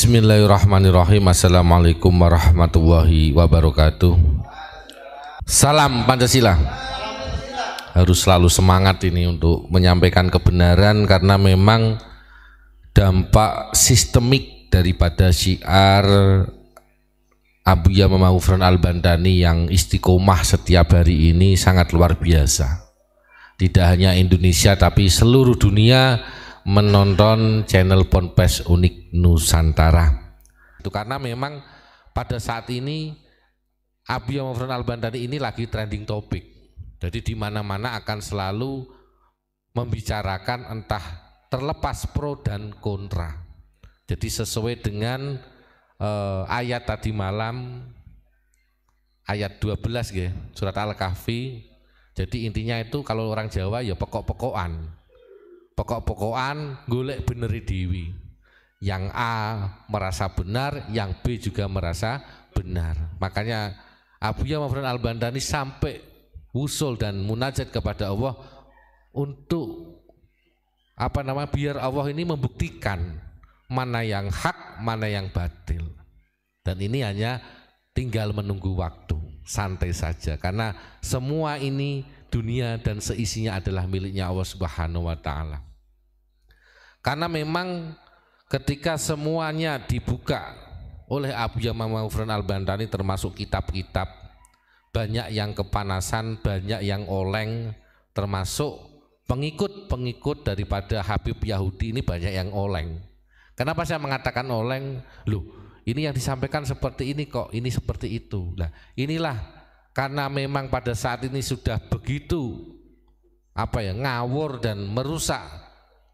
Bismillahirrahmanirrahim. Assalamualaikum warahmatullahi wabarakatuh. Salam Pancasila. Harus selalu semangat ini untuk menyampaikan kebenaran, karena memang dampak sistemik daripada syiar Abuya Muhammad Ghufran Al-Bandani yang istiqomah setiap hari ini sangat luar biasa. Tidak hanya Indonesia tapi seluruh dunia menonton channel Ponpes Unik Nusantara. Itu karena memang pada saat ini Abuya Muhammad Ghufran Al-Bandani ini lagi trending topik. Jadi di mana-mana akan selalu membicarakan, entah terlepas pro dan kontra. Jadi sesuai dengan ayat tadi malam, ayat 12 ya, surat Al-Kahfi. Jadi intinya itu kalau orang Jawa ya pokok-pokokan. Pokok-pokokan golek beneri dewi. Yang A merasa benar, yang B juga merasa benar. Makanya Abuya Muhammad Ghufran Al-Bandani sampai usul dan munajat kepada Allah untuk biar Allah ini membuktikan mana yang hak, mana yang batil. Dan ini hanya tinggal menunggu waktu, santai saja, karena semua ini dunia dan seisinya adalah miliknya Allah Subhanahu wa Ta'ala. Karena memang ketika semuanya dibuka oleh Abuya Muhammad Ghufran Al-Bandani, termasuk kitab-kitab, banyak yang kepanasan, banyak yang oleng, termasuk pengikut-pengikut daripada Habib Yahudi ini banyak yang oleng. Kenapa saya mengatakan oleng? Loh, ini yang disampaikan seperti ini kok, ini seperti itu. Nah, inilah karena memang pada saat ini sudah begitu ngawur dan merusak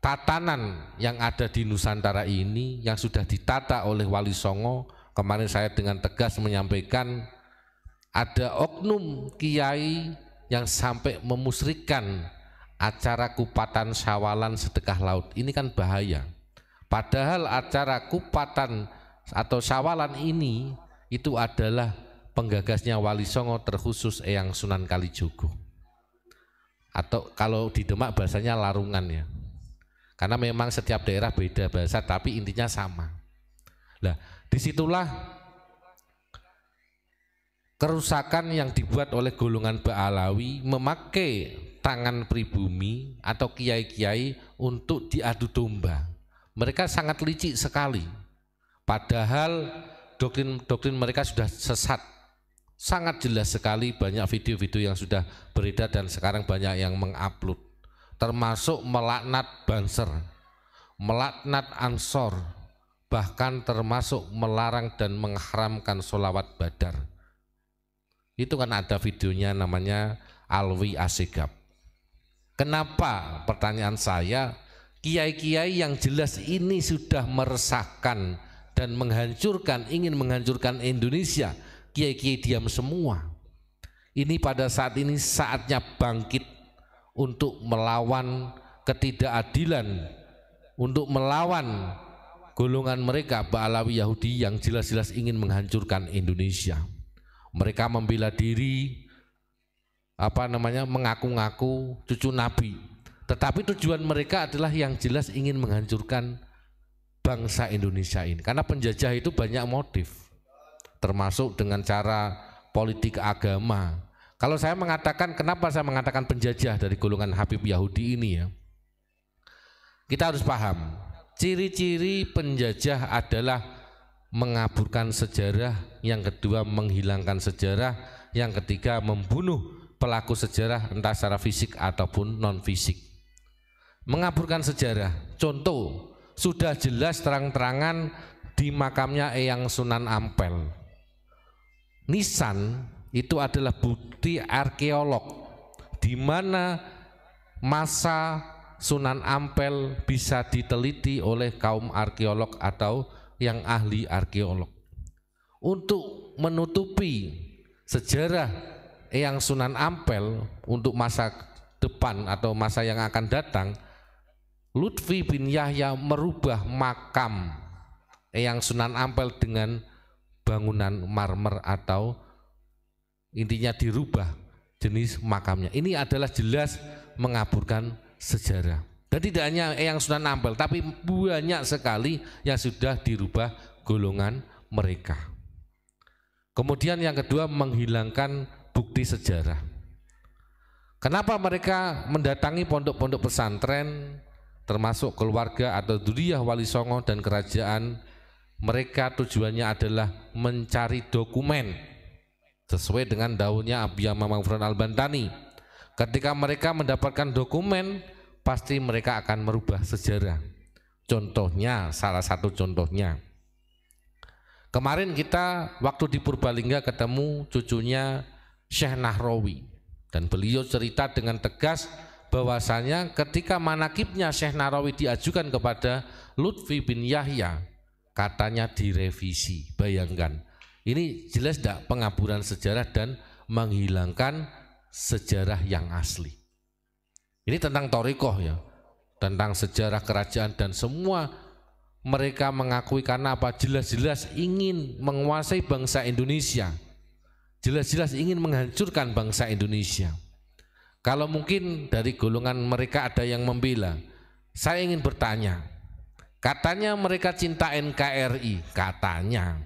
tatanan yang ada di Nusantara ini, yang sudah ditata oleh Wali Songo. Kemarin saya dengan tegas menyampaikan ada oknum kiai yang sampai memusrikan acara kupatan syawalan sedekah laut. Ini kan bahaya. Padahal acara kupatan atau syawalan ini itu adalah penggagasnya Wali Songo, terkhusus Eyang Sunan Kalijogo. Atau kalau di Demak bahasanya larungan ya. Karena memang setiap daerah beda bahasa tapi intinya sama. Nah, disitulah kerusakan yang dibuat oleh golongan Ba'alawi memakai tangan pribumi atau kiai-kiai untuk diadu domba. Mereka sangat licik sekali. Padahal doktrin mereka sudah sesat. Sangat jelas sekali, banyak video-video yang sudah beredar dan sekarang banyak yang mengupload. Termasuk melaknat Banser, melaknat Ansor, bahkan termasuk melarang dan mengharamkan sholawat Badar. Itu kan ada videonya, namanya Alwi Asegaf. Kenapa? Pertanyaan saya, kiai-kiai yang jelas ini sudah meresahkan dan menghancurkan, ingin menghancurkan Indonesia, kiai-kiai diam semua. Ini pada saat ini saatnya bangkit untuk melawan ketidakadilan, untuk melawan golongan mereka Ba'alawi Yahudi yang jelas-jelas ingin menghancurkan Indonesia. Mereka membela diri, mengaku-ngaku cucu Nabi, tetapi tujuan mereka adalah yang jelas ingin menghancurkan bangsa Indonesia ini. Karena penjajah itu banyak motif, termasuk dengan cara politik agama. Kalau saya mengatakan, kenapa saya mengatakan penjajah dari golongan Habib Yahudi ini ya, kita harus paham, ciri-ciri penjajah adalah mengaburkan sejarah, yang kedua menghilangkan sejarah, yang ketiga membunuh pelaku sejarah entah secara fisik ataupun non fisik. Mengaburkan sejarah, contoh sudah jelas terang-terangan di makamnya Eyang Sunan Ampel. Nisan itu adalah bukti arkeolog di mana masa Sunan Ampel bisa diteliti oleh kaum arkeolog atau yang ahli arkeolog. Untuk menutupi sejarah Eyang Sunan Ampel untuk masa depan atau masa yang akan datang, Lutfi bin Yahya merubah makam Eyang Sunan Ampel dengan bangunan marmer, atau intinya dirubah jenis makamnya. Ini adalah jelas mengaburkan sejarah. Dan tidak hanya Eyang Sunan Ampel, tapi banyak sekali yang sudah dirubah golongan mereka. Kemudian yang kedua, menghilangkan bukti sejarah. Kenapa mereka mendatangi pondok-pondok pesantren termasuk keluarga atau dzurriyyah Wali Songo dan kerajaan? Mereka tujuannya adalah mencari dokumen sesuai dengan daunnya Abiya Mamang Fron Al-Bantani. Ketika mereka mendapatkan dokumen, pasti mereka akan merubah sejarah. Contohnya, salah satu contohnya, kemarin kita waktu di Purbalingga ketemu cucunya Syekh Nahrawi, dan beliau cerita dengan tegas bahwasanya ketika manakibnya Syekh Nahrawi diajukan kepada Lutfi bin Yahya, katanya direvisi. Bayangkan, ini jelas tidak pengaburan sejarah dan menghilangkan sejarah yang asli. Ini tentang thariqah ya, tentang sejarah kerajaan, dan semua mereka mengakui karena apa? Jelas-jelas ingin menguasai bangsa Indonesia, jelas-jelas ingin menghancurkan bangsa Indonesia. Kalau mungkin dari golongan mereka ada yang membela, saya ingin bertanya, katanya mereka cinta NKRI, katanya.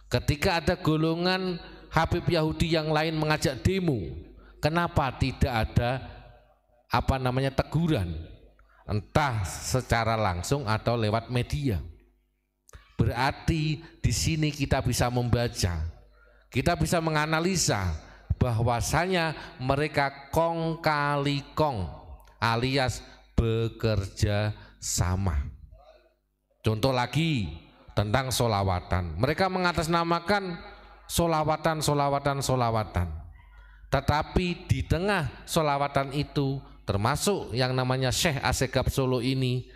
Ketika ada golongan Habib Yahudi yang lain mengajak demo, kenapa tidak ada teguran, entah secara langsung atau lewat media? Berarti di sini kita bisa membaca, kita bisa menganalisa bahwasanya mereka kong kali kong alias bekerja sama. Contoh lagi tentang solawatan, mereka mengatasnamakan solawatan. Tetapi di tengah solawatan itu termasuk yang namanya Syekh Assegaf Solo ini,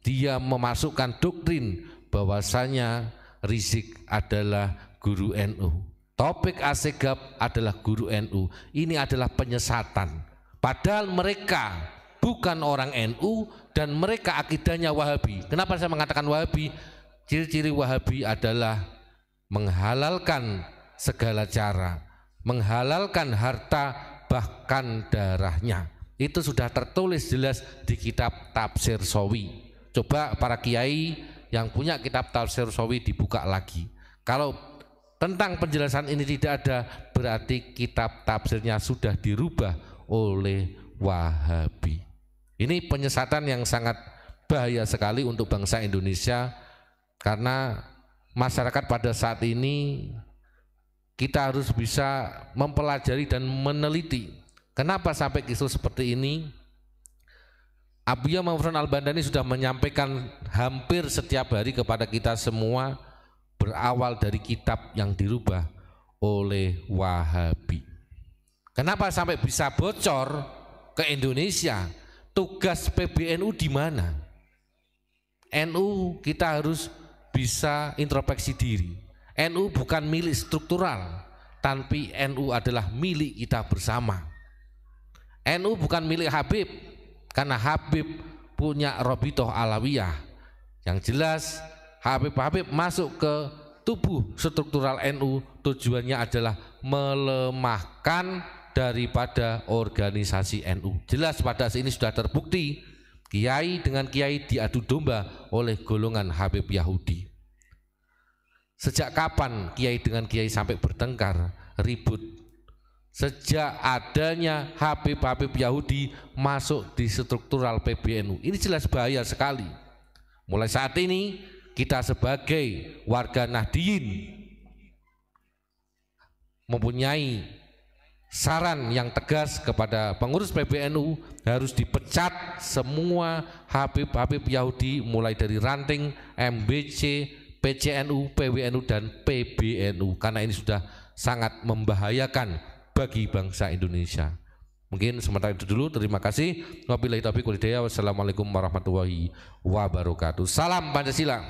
dia memasukkan doktrin bahwasanya Rizik adalah guru NU, Taufik Assegaf adalah guru NU. Ini adalah penyesatan, padahal mereka bukan orang NU dan mereka akidahnya Wahabi. Kenapa saya mengatakan Wahabi? Ciri-ciri Wahabi adalah menghalalkan segala cara, menghalalkan harta bahkan darahnya. Itu sudah tertulis jelas di kitab Tafsir Shawi. Coba para kiai yang punya kitab Tafsir Shawi dibuka lagi. Kalau tentang penjelasan ini tidak ada, berarti kitab tafsirnya sudah dirubah oleh Wahabi. Ini penyesatan yang sangat bahaya sekali untuk bangsa Indonesia, karena masyarakat pada saat ini kita harus bisa mempelajari dan meneliti kenapa sampai kisah seperti ini. Abiya Mamang Fron Al-Bantani sudah menyampaikan hampir setiap hari kepada kita semua, berawal dari kitab yang dirubah oleh Wahabi. Kenapa sampai bisa bocor ke Indonesia? Tugas PBNU di mana? NU kita harus bisa introspeksi diri. NU bukan milik struktural, tapi NU adalah milik kita bersama. NU bukan milik Habib, karena Habib punya Robitoh Alawiyah. Yang jelas Habib masuk ke tubuh struktural NU tujuannya adalah melemahkan daripada organisasi NU. Jelas pada sini sudah terbukti kiai dengan kiai diadu domba oleh golongan Habib Yahudi. Sejak kapan kiai dengan kiai sampai bertengkar, ribut? Sejak adanya Habib Yahudi masuk di struktural PBNU. Ini jelas bahaya sekali. Mulai saat ini kita sebagai warga Nahdliyin mempunyai saran yang tegas kepada pengurus PBNU, harus dipecat semua Habib Yahudi mulai dari ranting MBC, PCNU, PWNU dan PBNU, karena ini sudah sangat membahayakan bagi bangsa Indonesia. Mungkin sementara itu dulu, terima kasih. Wabillahi taufiq wal hidayah. Wassalamualaikum warahmatullahi wabarakatuh. Salam Pancasila.